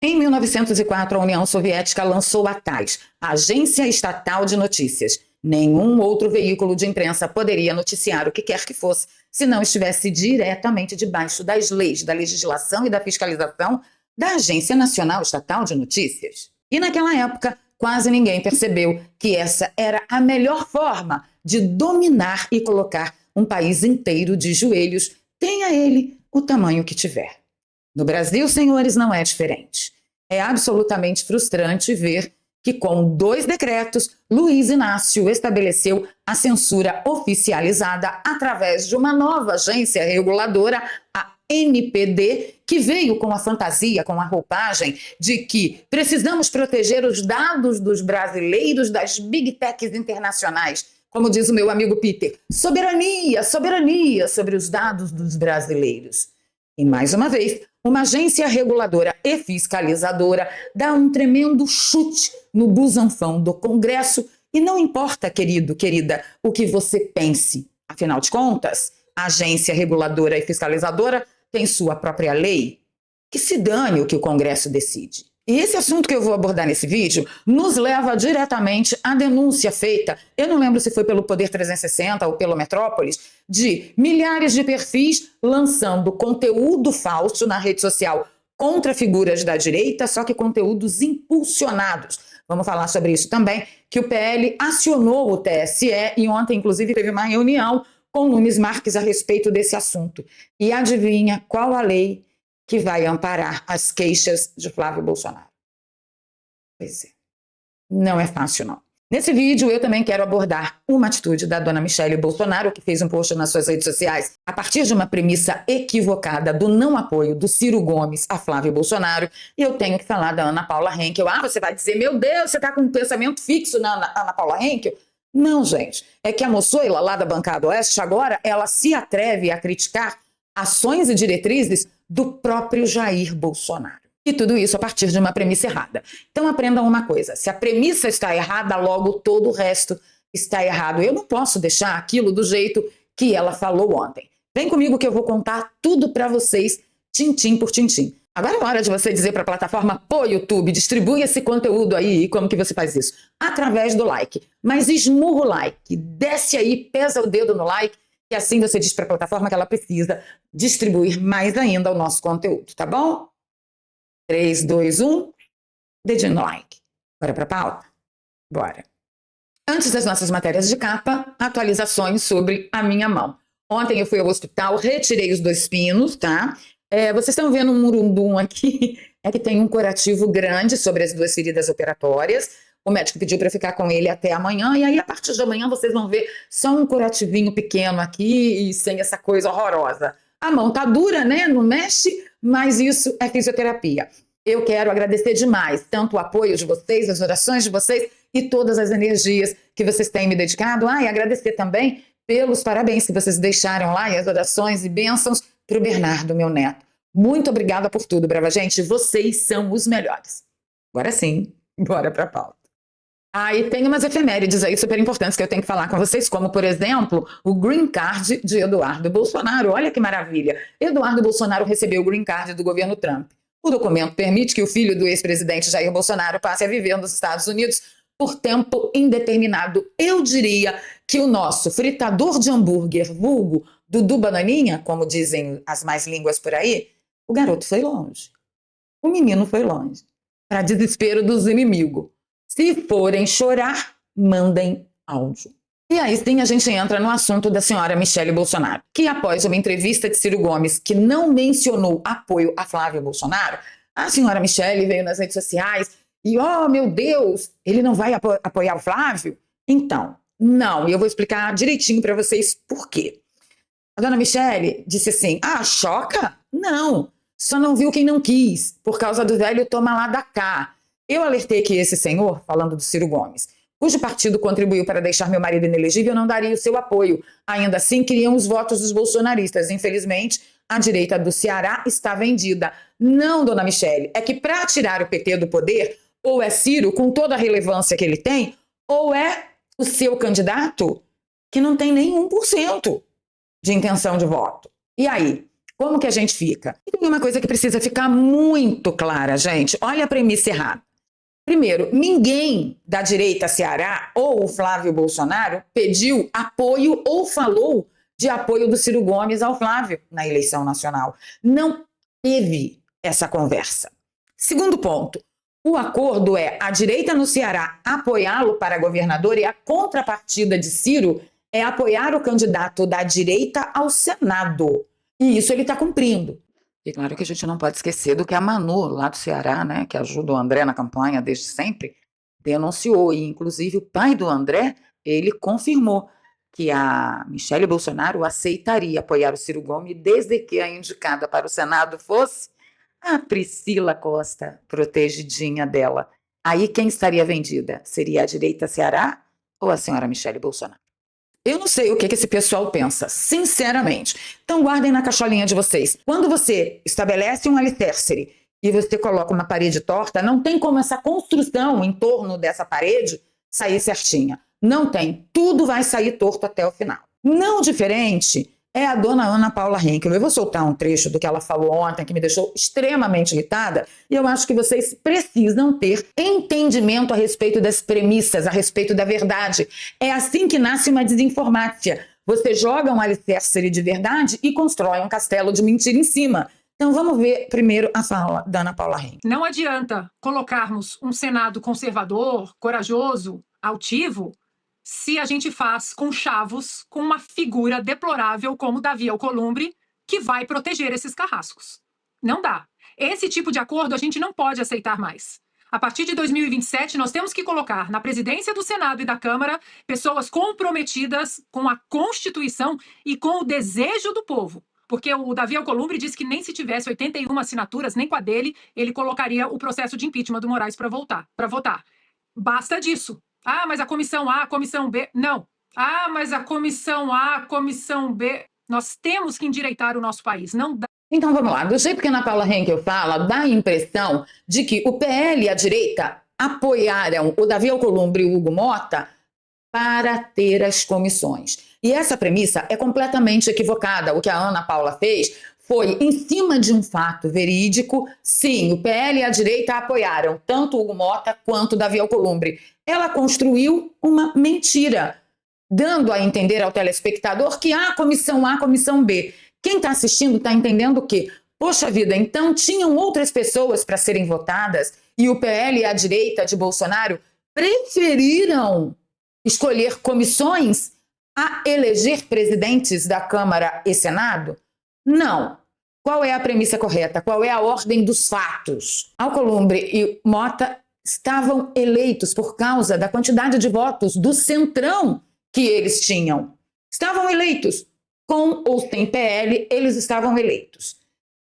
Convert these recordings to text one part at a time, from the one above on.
Em 1904, a União Soviética lançou a TASS, Agência Estatal de Notícias. Nenhum outro veículo de imprensa poderia noticiar o que quer que fosse, se não estivesse diretamente debaixo das leis, da legislação e da fiscalização da Agência Nacional Estatal de Notícias. E naquela época, quase ninguém percebeu que essa era a melhor forma de dominar e colocar um país inteiro de joelhos, tenha ele o tamanho que tiver. No Brasil, senhores, não é diferente. É absolutamente frustrante ver que, com 2 decretos, Luiz Inácio estabeleceu a censura oficializada através de uma nova agência reguladora, a NPD, que veio com a fantasia, com a roupagem de que precisamos proteger os dados dos brasileiros das big techs internacionais. Como diz o meu amigo Peter, soberania, soberania sobre os dados dos brasileiros. E, mais uma vez, uma agência reguladora e fiscalizadora dá um tremendo chute no busanfão do Congresso e não importa, querido, querida, o que você pense. Afinal de contas, a agência reguladora e fiscalizadora tem sua própria lei. Que se dane o que o Congresso decide. E esse assunto que eu vou abordar nesse vídeo nos leva diretamente à denúncia feita, eu não lembro se foi pelo Poder 360 ou pelo Metrópolis, de milhares de perfis lançando conteúdo falso na rede social contra figuras da direita, só que conteúdos impulsionados. Vamos falar sobre isso também, que o PL acionou o TSE e ontem, inclusive, teve uma reunião com Nunes Marques a respeito desse assunto. E adivinha qual a lei que vai amparar as queixas de Flávio Bolsonaro? Pois é, não é fácil não. Nesse vídeo eu também quero abordar uma atitude da dona Michele Bolsonaro, que fez um post nas suas redes sociais a partir de uma premissa equivocada do não apoio do Ciro Gomes a Flávio Bolsonaro, e eu tenho que falar da Ana Paula Henkel. Ah, você vai dizer, meu Deus, você está com um pensamento fixo na Ana Paula Henkel? Não, gente, é que a moçoila lá da bancada oeste agora, ela se atreve a criticar ações e diretrizes do próprio Jair Bolsonaro. E tudo isso a partir de uma premissa errada. Então aprendam uma coisa, se a premissa está errada, logo todo o resto está errado. Eu não posso deixar aquilo do jeito que ela falou ontem. Vem comigo que eu vou contar tudo para vocês, tintim por tintim. Agora é hora de você dizer para a plataforma, pô, YouTube, distribui esse conteúdo aí. E como que você faz isso? Através do like. Mas esmurra o like, desce aí, pesa o dedo no like, e assim você diz para a plataforma que ela precisa distribuir mais ainda o nosso conteúdo, tá bom? 3, 2, 1, dedinho no like. Bora para a pauta? Bora. Antes das nossas matérias de capa, atualizações sobre a minha mão. Ontem eu fui ao hospital, retirei os 2 pinos, tá? Vocês estão vendo um murumbum aqui, é que tem um curativo grande sobre as 2 feridas operatórias. O médico pediu para ficar com ele até amanhã, e aí a partir de amanhã vocês vão ver só um curativinho pequeno aqui e sem essa coisa horrorosa. A mão tá dura, né? Não mexe, mas isso é fisioterapia. Eu quero agradecer demais tanto o apoio de vocês, as orações de vocês e todas as energias que vocês têm me dedicado. E agradecer também pelos parabéns que vocês deixaram lá e as orações e bênçãos para o Bernardo, meu neto. Muito obrigada por tudo, brava gente. Vocês são os melhores. Agora sim, bora para a pauta. E tem umas efemérides aí super importantes que eu tenho que falar com vocês, como, por exemplo, o Green Card de Eduardo Bolsonaro. Olha que maravilha! Eduardo Bolsonaro recebeu o Green Card do governo Trump. O documento permite que o filho do ex-presidente Jair Bolsonaro passe a viver nos Estados Unidos por tempo indeterminado. Eu diria que o nosso fritador de hambúrguer, vulgo Dudu Bananinha, como dizem as mais línguas por aí, o garoto foi longe. O menino foi longe. Para desespero dos inimigos. Se forem chorar, mandem áudio. E aí sim a gente entra no assunto da senhora Michele Bolsonaro, que após uma entrevista de Ciro Gomes que não mencionou apoio a Flávio Bolsonaro, a senhora Michele veio nas redes sociais e, oh meu Deus, ele não vai apoiar o Flávio? Então, não, e eu vou explicar direitinho para vocês por quê. A dona Michele disse assim, choca? Não, só não viu quem não quis, por causa do velho toma lá da cá. Eu alertei que esse senhor, falando do Ciro Gomes, cujo partido contribuiu para deixar meu marido inelegível, não daria o seu apoio. Ainda assim, queriam os votos dos bolsonaristas. Infelizmente, a direita do Ceará está vendida. Não, dona Michele, é que para tirar o PT do poder, ou é Ciro, com toda a relevância que ele tem, ou é o seu candidato, que não tem nem 1% de intenção de voto. E aí? Como que a gente fica? E tem uma coisa que precisa ficar muito clara, gente. Olha a premissa errada. Primeiro, ninguém da direita Ceará ou o Flávio Bolsonaro pediu apoio ou falou de apoio do Ciro Gomes ao Flávio na eleição nacional. Não teve essa conversa. Segundo ponto, o acordo é a direita no Ceará apoiá-lo para governador e a contrapartida de Ciro é apoiar o candidato da direita ao Senado. E isso ele está cumprindo. E claro que a gente não pode esquecer do que a Manu, lá do Ceará, né, que ajuda o André na campanha desde sempre, denunciou. E, inclusive, o pai do André, ele confirmou que a Michele Bolsonaro aceitaria apoiar o Ciro Gomes desde que a indicada para o Senado fosse a Priscila Costa, protegidinha dela. Aí quem estaria vendida? Seria a direita Ceará ou a senhora Michele Bolsonaro? Eu não sei o que esse pessoal pensa, sinceramente. Então guardem na cacholinha de vocês. Quando você estabelece um alicerce e você coloca uma parede torta, não tem como essa construção em torno dessa parede sair certinha. Não tem. Tudo vai sair torto até o final. Não diferente é a dona Ana Paula Henkel. Eu vou soltar um trecho do que ela falou ontem, que me deixou extremamente irritada, e eu acho que vocês precisam ter entendimento a respeito das premissas, a respeito da verdade. É assim que nasce uma desinformácia. Você joga um alicerce de verdade e constrói um castelo de mentira em cima. Então vamos ver primeiro a fala da Ana Paula Henkel. Não adianta colocarmos um Senado conservador, corajoso, altivo, se a gente faz com chavos, com uma figura deplorável como Davi Alcolumbre, que vai proteger esses carrascos. Não dá. Esse tipo de acordo a gente não pode aceitar mais. A partir de 2027, nós temos que colocar na presidência do Senado e da Câmara pessoas comprometidas com a Constituição e com o desejo do povo. Porque o Davi Alcolumbre disse que nem se tivesse 81 assinaturas, nem com a dele, ele colocaria o processo de impeachment do Moraes para votar. Basta disso. Ah, mas a comissão A, a comissão B. Não. Ah, mas a comissão A, a comissão B. Nós temos que endireitar o nosso país. Não dá. Então vamos lá, do jeito que a Ana Paula Henkel fala, dá a impressão de que o PL e a direita apoiaram o Davi Alcolumbre e o Hugo Mota para ter as comissões. E essa premissa é completamente equivocada. O que a Ana Paula fez foi, em cima de um fato verídico, sim, o PL e a direita apoiaram tanto o Hugo Mota quanto o Davi Alcolumbre. Ela construiu uma mentira, dando a entender ao telespectador que há comissão A, comissão B. Quem está assistindo está entendendo que, poxa vida, então tinham outras pessoas para serem votadas e o PL e a direita de Bolsonaro preferiram escolher comissões a eleger presidentes da Câmara e Senado? Não. Qual é a premissa correta? Qual é a ordem dos fatos? Alcolumbre e Mota estavam eleitos por causa da quantidade de votos do centrão que eles tinham. Estavam eleitos. Com ou sem PL, eles estavam eleitos.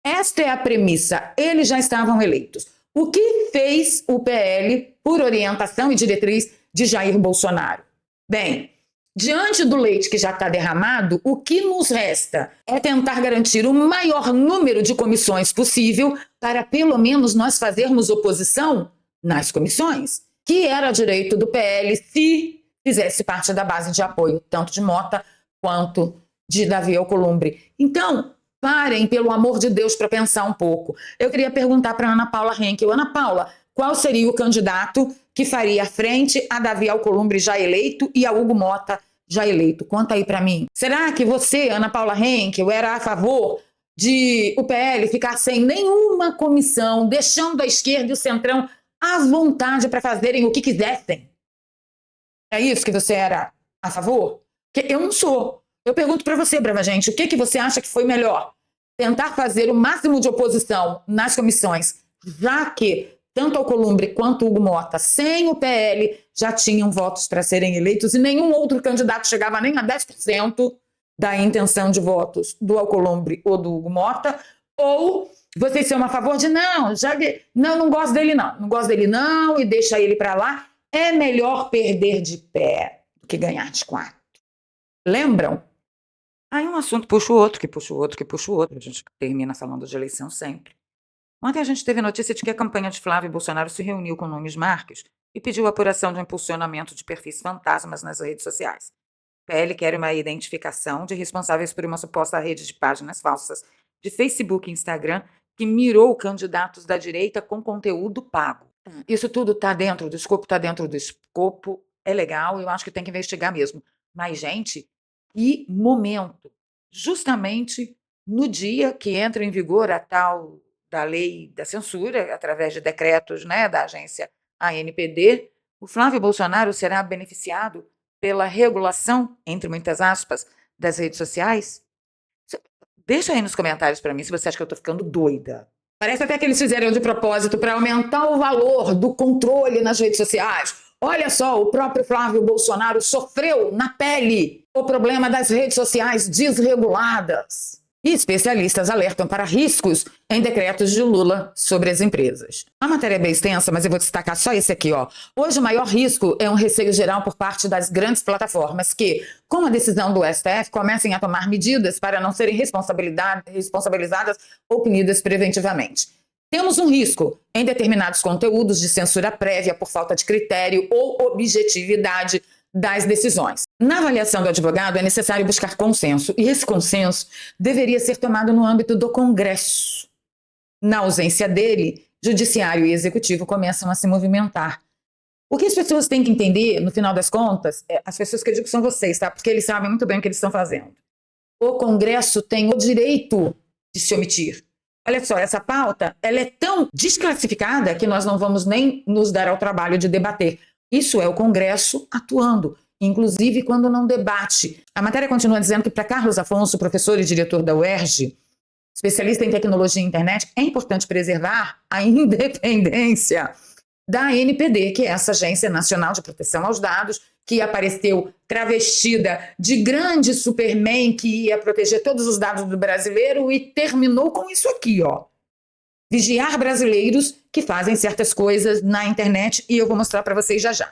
Esta é a premissa. Eles já estavam eleitos. O que fez o PL por orientação e diretriz de Jair Bolsonaro? Bem, diante do leite que já está derramado, o que nos resta é tentar garantir o maior número de comissões possível para, pelo menos, nós fazermos oposição nas comissões, que era direito do PL se fizesse parte da base de apoio, tanto de Mota quanto de Davi Alcolumbre. Então, parem, pelo amor de Deus, para pensar um pouco. Eu queria perguntar para Ana Paula Henkel. Ana Paula, qual seria o candidato que faria frente a Davi Alcolumbre já eleito e a Hugo Mota já eleito? Conta aí para mim. Será que você, Ana Paula Henkel, era a favor de o PL ficar sem nenhuma comissão, deixando a esquerda e o centrão à vontade para fazerem o que quisessem? É isso que você era a favor? Porque eu não sou. Eu pergunto para você, brava gente, o que você acha que foi melhor? Tentar fazer o máximo de oposição nas comissões, já que tanto Alcolumbre quanto Hugo Mota, sem o PL, já tinham votos para serem eleitos e nenhum outro candidato chegava nem a 10% da intenção de votos do Alcolumbre ou do Hugo Mota, ou vocês são a favor de não gosto dele não gosto dele não e deixa ele para lá, é melhor perder de pé do que ganhar de 4. Lembram? Aí um assunto puxa o outro, que puxa o outro, que puxa o outro. A gente termina falando de eleição sempre. Ontem a gente teve notícia de que a campanha de Flávio Bolsonaro se reuniu com Nunes Marques e pediu apuração de impulsionamento de perfis fantasmas nas redes sociais. O PL quer uma identificação de responsáveis por uma suposta rede de páginas falsas de Facebook e Instagram que mirou candidatos da direita com conteúdo pago. Isso tudo está dentro do escopo, é legal, eu acho que tem que investigar mesmo. Mas, gente, que momento! Justamente no dia que entra em vigor a tal da lei da censura, através de decretos, né, da agência ANPD, o Flávio Bolsonaro será beneficiado pela regulação, entre muitas aspas, das redes sociais? Deixa aí nos comentários para mim se você acha que eu estou ficando doida. Parece até que eles fizeram de propósito para aumentar o valor do controle nas redes sociais. Olha só, o próprio Flávio Bolsonaro sofreu na pele o problema das redes sociais desreguladas. E especialistas alertam para riscos em decretos de Lula sobre as empresas. A matéria é bem extensa, mas eu vou destacar só esse aqui, ó. Hoje o maior risco é um receio geral por parte das grandes plataformas que, com a decisão do STF, comecem a tomar medidas para não serem responsabilizadas ou punidas preventivamente. Temos um risco em determinados conteúdos de censura prévia por falta de critério ou objetividade das decisões. Na avaliação do advogado, é necessário buscar consenso, e esse consenso deveria ser tomado no âmbito do Congresso. Na ausência dele, Judiciário e Executivo começam a se movimentar. O que as pessoas têm que entender, no final das contas, as pessoas que eu digo são vocês, tá? Porque eles sabem muito bem o que eles estão fazendo. O Congresso tem o direito de se omitir. Olha só, essa pauta, ela é tão desclassificada que nós não vamos nem nos dar ao trabalho de debater. Isso é o Congresso atuando, inclusive quando não debate. A matéria continua dizendo que para Carlos Afonso, professor e diretor da UERJ, especialista em tecnologia e internet, é importante preservar a independência da ANPD, que é essa Agência Nacional de Proteção aos Dados, que apareceu travestida de grande Superman que ia proteger todos os dados do brasileiro e terminou com isso aqui, ó. Vigiar brasileiros que fazem certas coisas na internet, e eu vou mostrar para vocês já já.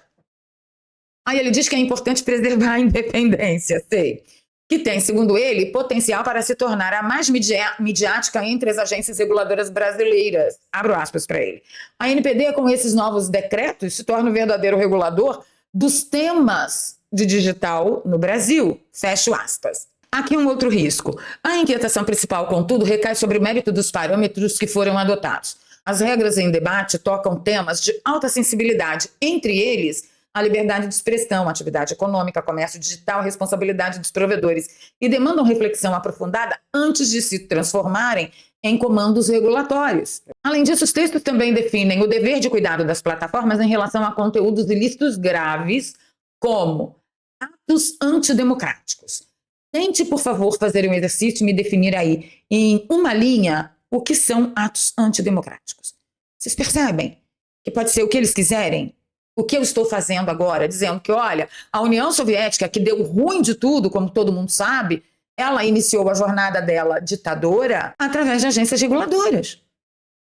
Aí ele diz que é importante preservar a independência, sei, que tem, segundo ele, potencial para se tornar a mais midiática entre as agências reguladoras brasileiras. Abro aspas para ele. A ANPD, com esses novos decretos, se torna o verdadeiro regulador dos temas de digital no Brasil. Fecho aspas. Aqui um outro risco. A inquietação principal, contudo, recai sobre o mérito dos parâmetros que foram adotados. As regras em debate tocam temas de alta sensibilidade, entre eles a liberdade de expressão, atividade econômica, comércio digital, responsabilidade dos provedores, e demandam reflexão aprofundada antes de se transformarem em comandos regulatórios. Além disso, os textos também definem o dever de cuidado das plataformas em relação a conteúdos ilícitos graves, como atos antidemocráticos. Tente, por favor, fazer um exercício e me definir aí, em uma linha, o que são atos antidemocráticos. Vocês percebem que pode ser o que eles quiserem? O que eu estou fazendo agora, dizendo que, olha, a União Soviética, que deu ruim de tudo, como todo mundo sabe, ela iniciou a jornada dela ditadora através de agências reguladoras.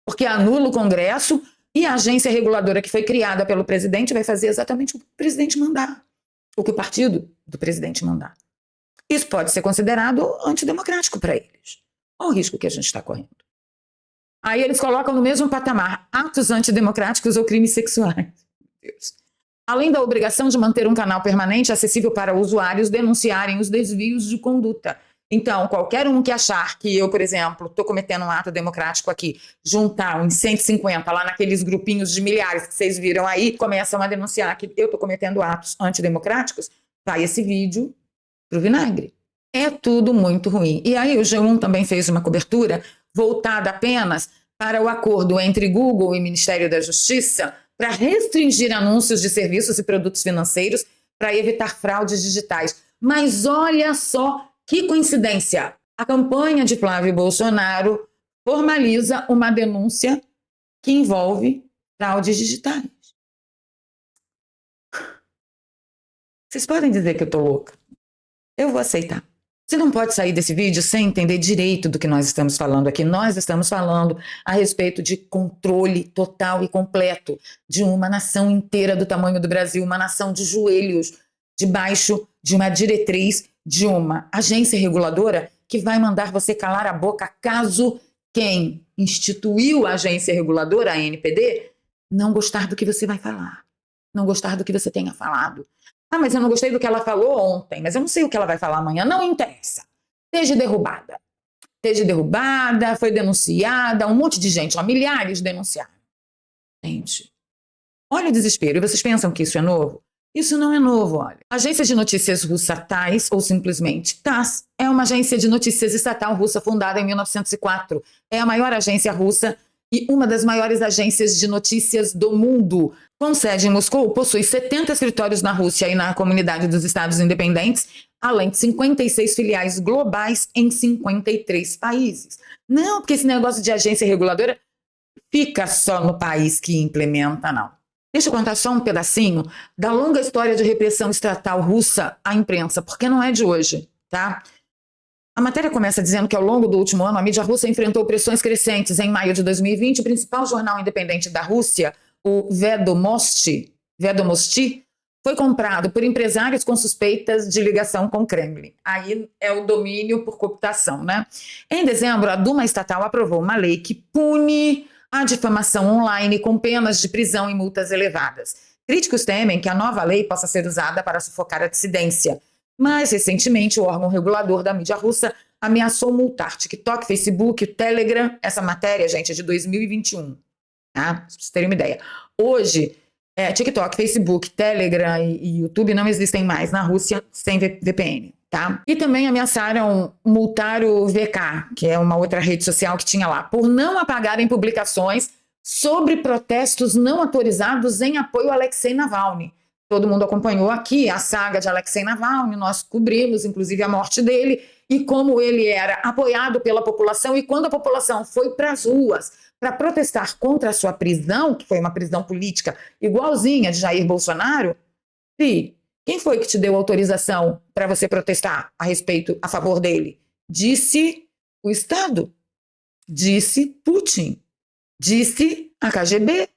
Porque anula o Congresso e a agência reguladora que foi criada pelo presidente vai fazer exatamente o que o presidente mandar, o que o partido do presidente mandar. Isso pode ser considerado antidemocrático para eles. Olha o risco que a gente está correndo. Aí eles colocam no mesmo patamar atos antidemocráticos ou crimes sexuais. Deus. Além da obrigação de manter um canal permanente acessível para usuários denunciarem os desvios de conduta. Então, qualquer um que achar que eu, por exemplo, estou cometendo um ato democrático aqui, juntar uns 150 lá naqueles grupinhos de milhares que vocês viram aí, começam a denunciar que eu estou cometendo atos antidemocráticos, vai esse vídeo pro vinagre. É tudo muito ruim. E aí o G1 também fez uma cobertura voltada apenas para o acordo entre Google e Ministério da Justiça para restringir anúncios de serviços e produtos financeiros para evitar fraudes digitais. Mas olha só que coincidência! A campanha de Flávio Bolsonaro formaliza uma denúncia que envolve fraudes digitais. Vocês podem dizer que eu estou louca. Eu vou aceitar. Você não pode sair desse vídeo sem entender direito do que nós estamos falando aqui. Nós estamos falando a respeito de controle total e completo de uma nação inteira do tamanho do Brasil, uma nação de joelhos, debaixo de uma diretriz de uma agência reguladora que vai mandar você calar a boca caso quem instituiu a agência reguladora, a ANPD, não gostar do que você vai falar, não gostar do que você tenha falado. Ah, mas eu não gostei do que ela falou ontem, mas eu não sei o que ela vai falar amanhã. Não interessa. Seja derrubada. esteja derrubada, foi denunciada, um monte de gente, milhares denunciaram. Gente, olha o desespero. E vocês pensam que isso é novo? Isso não é novo, olha. A agência de notícias russa TASS, ou simplesmente TASS, é uma agência de notícias estatal russa fundada em 1904. É a maior agência russa e uma das maiores agências de notícias do mundo. Com sede em Moscou, possui 70 escritórios na Rússia e na Comunidade dos Estados Independentes, além de 56 filiais globais em 53 países. Não, porque esse negócio de agência reguladora fica só no país que implementa, não. Deixa eu contar só um pedacinho da longa história de repressão estatal russa à imprensa, porque não é de hoje, tá? A matéria começa dizendo que ao longo do último ano a mídia russa enfrentou pressões crescentes. Em maio de 2020, o principal jornal independente da Rússia, o Vedomosti, foi comprado por empresários com suspeitas de ligação com o Kremlin. Aí é o domínio por cooptação, né? Em dezembro, a Duma estatal aprovou uma lei que pune a difamação online com penas de prisão e multas elevadas. Críticos temem que a nova lei possa ser usada para sufocar a dissidência. Mais recentemente, o órgão regulador da mídia russa ameaçou multar TikTok, Facebook, Telegram. Essa matéria, gente, é de 2021, tá? Pra vocês terem uma ideia. Hoje, TikTok, Facebook, Telegram e YouTube não existem mais na Rússia sem VPN. Tá? E também ameaçaram multar o VK, que é uma outra rede social que tinha lá, por não apagarem publicações sobre protestos não autorizados em apoio a Alexei Navalny. Todo mundo acompanhou aqui a saga de Alexei Navalny, nós cobrimos inclusive a morte dele e como ele era apoiado pela população, e quando a população foi para as ruas para protestar contra a sua prisão, que foi uma prisão política igualzinha de Jair Bolsonaro, quem foi que te deu autorização para você protestar a favor dele? Disse o Estado, disse Putin, disse a KGB,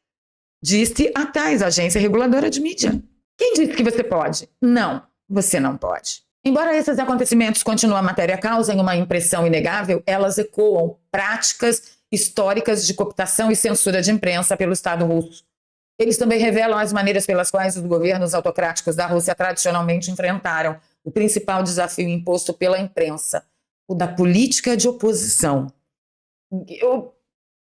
disse a TASS, Agência Reguladora de Mídia. Quem disse que você pode? Não, você não pode. Embora esses acontecimentos, continua a matéria, causem uma impressão inegável, elas ecoam práticas históricas de cooptação e censura de imprensa pelo Estado russo. Eles também revelam as maneiras pelas quais os governos autocráticos da Rússia tradicionalmente enfrentaram o principal desafio imposto pela imprensa, o da política de oposição. O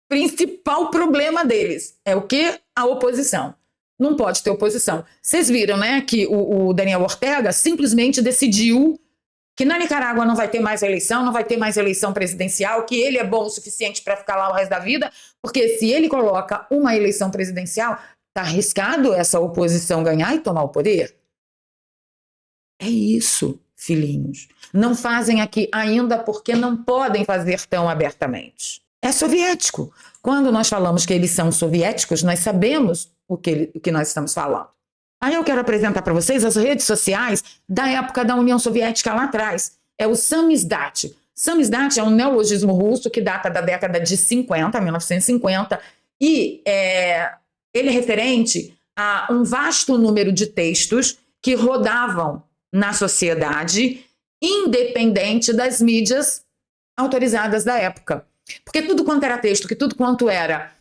principal problema deles é o quê? A oposição. Não pode ter oposição. Vocês viram, né, que o Daniel Ortega simplesmente decidiu que na Nicarágua não vai ter mais eleição, não vai ter mais eleição presidencial, que ele é bom o suficiente para ficar lá o resto da vida, porque se ele coloca uma eleição presidencial, está arriscado essa oposição ganhar e tomar o poder? É isso, filhinhos. Não fazem aqui ainda porque não podem fazer tão abertamente. É soviético. Quando nós falamos que eles são soviéticos, nós sabemos o que nós estamos falando. Aí eu quero apresentar para vocês as redes sociais da época da União Soviética lá atrás. É o Samizdat. Samizdat é um neologismo russo que data da década de 50, 1950, e ele é referente a um vasto número de textos que rodavam na sociedade, independente das mídias autorizadas da época. Porque tudo quanto era texto, que tudo quanto era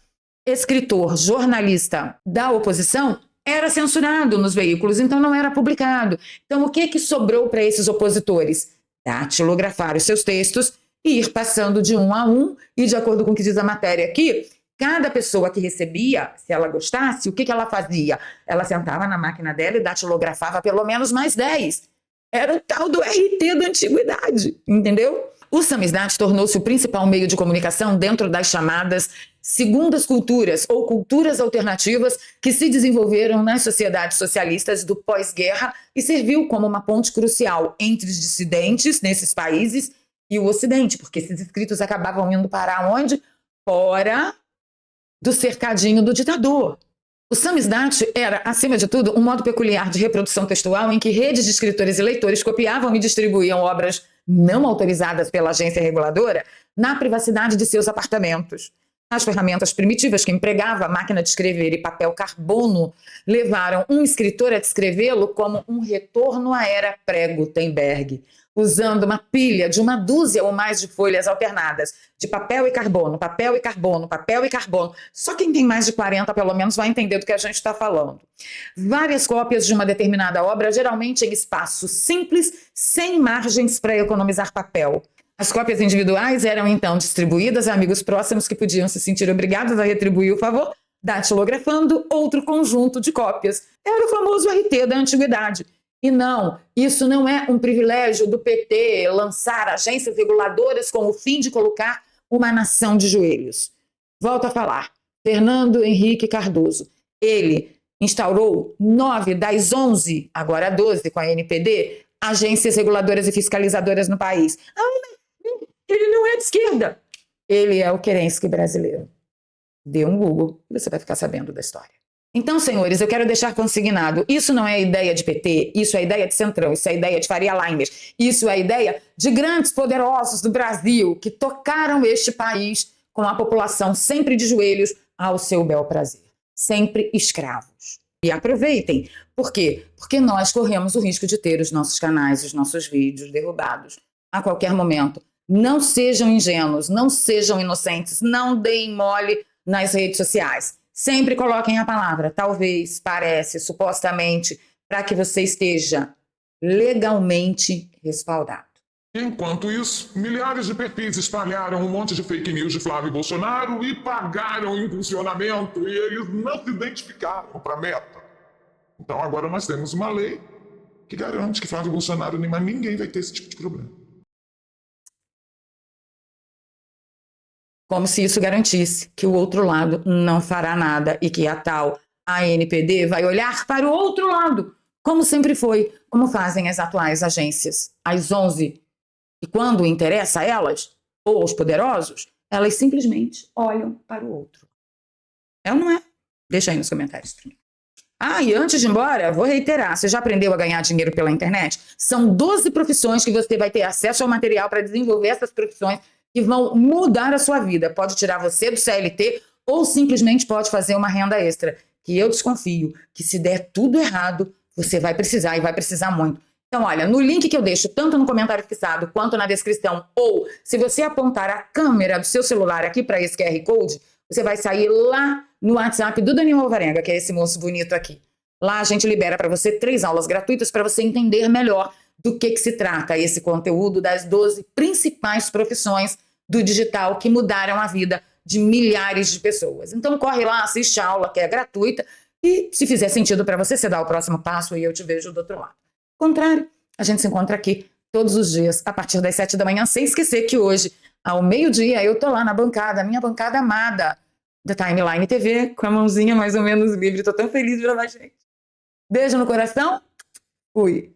escritor, jornalista da oposição, era censurado nos veículos, então não era publicado. Então, o que sobrou para esses opositores? Datilografar os seus textos e ir passando de um a um, e de acordo com o que diz a matéria aqui, cada pessoa que recebia, se ela gostasse, o que ela fazia? Ela sentava na máquina dela e datilografava pelo menos mais 10. Era o tal do RT da antiguidade, entendeu? O Samizdat tornou-se o principal meio de comunicação dentro das chamadas segundas culturas ou culturas alternativas que se desenvolveram nas sociedades socialistas do pós-guerra e serviu como uma ponte crucial entre os dissidentes nesses países e o Ocidente, porque esses escritos acabavam indo parar onde? Fora do cercadinho do ditador. O Samizdat era, acima de tudo, um modo peculiar de reprodução textual em que redes de escritores e leitores copiavam e distribuíam obras não autorizadas pela agência reguladora na privacidade de seus apartamentos. As ferramentas primitivas que empregava a máquina de escrever e papel carbono levaram um escritor a descrevê-lo como um retorno à era pré-Gutenberg, usando uma pilha de uma dúzia ou mais de folhas alternadas, de papel e carbono, papel e carbono, papel e carbono. Só quem tem mais de 40, pelo menos, vai entender do que a gente está falando. Várias cópias de uma determinada obra, geralmente em espaço simples, sem margens para economizar papel. As cópias individuais eram então distribuídas a amigos próximos que podiam se sentir obrigados a retribuir o favor, datilografando outro conjunto de cópias. Era o famoso RT da antiguidade. E não, isso não é um privilégio do PT lançar agências reguladoras com o fim de colocar uma nação de joelhos. Volto a falar, Fernando Henrique Cardoso, ele instaurou 9 das 11, agora 12 com a ANPD, agências reguladoras e fiscalizadoras no país. Ele não é de esquerda. Ele é o Kerensky brasileiro. Dê um Google e você vai ficar sabendo da história. Então, senhores, eu quero deixar consignado, isso não é ideia de PT, isso é ideia de Centrão, isso é ideia de Faria Limer, isso é ideia de grandes poderosos do Brasil que tocaram este país com a população sempre de joelhos ao seu bel prazer, sempre escravos. E aproveitem. Por quê? Porque nós corremos o risco de ter os nossos canais, os nossos vídeos derrubados a qualquer momento. Não sejam ingênuos, não sejam inocentes, não deem mole nas redes sociais. Sempre coloquem a palavra talvez, parece, supostamente, para que você esteja legalmente respaldado. Enquanto isso, milhares de perfis espalharam um monte de fake news de Flávio Bolsonaro e pagaram impulsionamento e eles não se identificaram para a meta. Então agora nós temos uma lei que garante que Flávio Bolsonaro nem mais ninguém vai ter esse tipo de problema. Como se isso garantisse que o outro lado não fará nada e que a tal ANPD vai olhar para o outro lado, como sempre foi, como fazem as atuais agências, as 11. E quando interessa a elas, ou aos poderosos, elas simplesmente olham para o outro. É ou não é? Deixa aí nos comentários para mim. E antes de ir embora, vou reiterar, você já aprendeu a ganhar dinheiro pela internet? São 12 profissões que você vai ter acesso ao material para desenvolver essas profissões que vão mudar a sua vida. Pode tirar você do CLT ou simplesmente pode fazer uma renda extra, que eu desconfio que se der tudo errado, você vai precisar e vai precisar muito. Então, olha, no link que eu deixo, tanto no comentário fixado quanto na descrição, ou se você apontar a câmera do seu celular aqui para esse QR Code, você vai sair lá no WhatsApp do Daniel Alvarenga, que é esse moço bonito aqui. Lá a gente libera para você 3 aulas gratuitas para você entender melhor do que se trata esse conteúdo das 12 principais profissões do digital que mudaram a vida de milhares de pessoas. Então corre lá, assiste a aula que é gratuita e se fizer sentido para você, você dá o próximo passo e eu te vejo do outro lado. Ao contrário, a gente se encontra aqui todos os dias a partir das 7 da manhã, sem esquecer que hoje, ao meio-dia, eu tô lá na bancada, a minha bancada amada da Timeline TV, com a mãozinha mais ou menos livre. Tô tão feliz de gravar, gente. Beijo no coração. Fui.